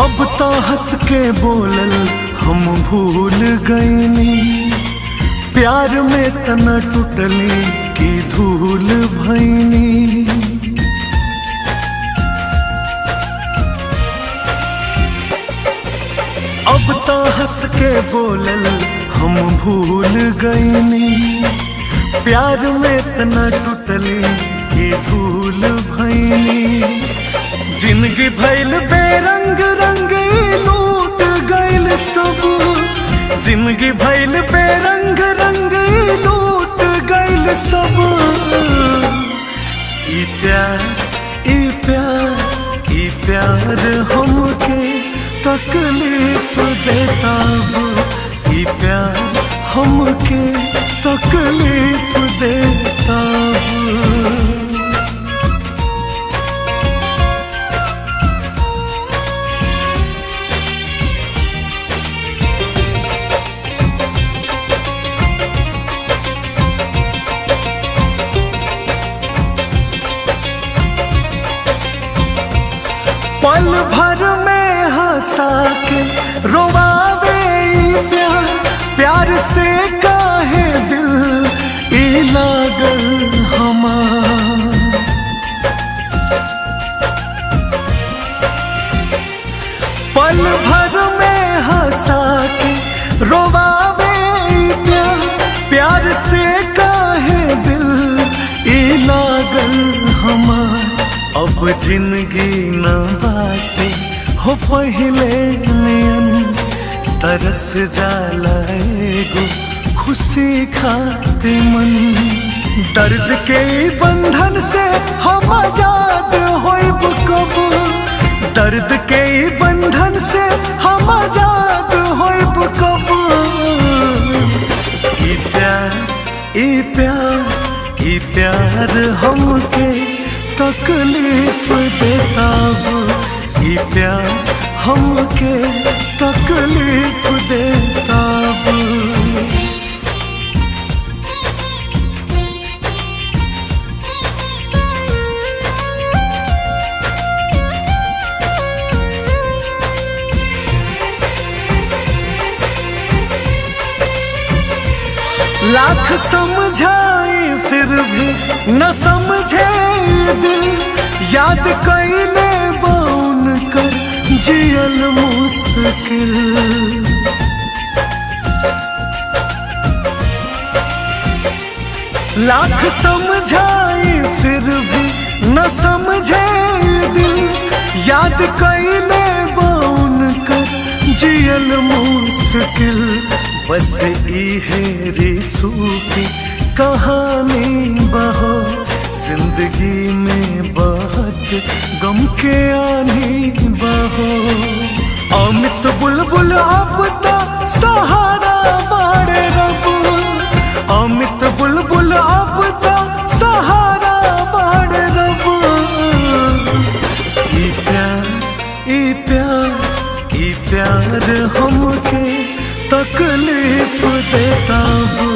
अब तो हंस के बोलल हम भूल गईनी, प्यार में तना टूटली की धूल भईनी। अब तो हंस के बोलल हम भूल गईनी, प्यार में तना टूटली की धूल भईनी। जिंदगी भइल बेरंग रंग लूट गइल सब, जिंदगी भइल बेरंग रंग लूट गइल सब। ई प्यार ई प्यार ई प्यार हमके तकलीफ देता हो, ई प्यार हमके तकलीफ देता हो। पल भर में हंसा के रोवावे प्यार, प्यार से काहे दिल ई लागल हमार। पल भर में हंसा के रोवावे प्यार, प्यार से काहे दिल ई लागल हमार। अब जिंदगी न बाटे हो पहिले नियन, तरस जाला एगो खुशी खाते मन। दर्द के बंधन से हम आजाद होइब कब, दर्द के बंधन से हम आजाद होइब कब। ई प्यार ई प्यार ई प्यार हमके तकलीफ देता हो, ई प्यार हमके तकलीफ देता हो। लाख समझाए फिर भी न समझे दिल, याद कैले बाउन कर जियल मुश्किल। लाख समझाए फिर भी न समझे दिल, याद कैले बाउन कर जियल मुश्किल। बस इहे रिसू की कहानी बहो, जिंदगी में बहुत गम के आनी बहो। अमित बुलबुल अब तो सहारा बाड़े रब, अमित बुलबुल अब तो सहारा बाड़े रब। ई प्यार ई प्यार ई प्यार हमके तकलीफ देता हो,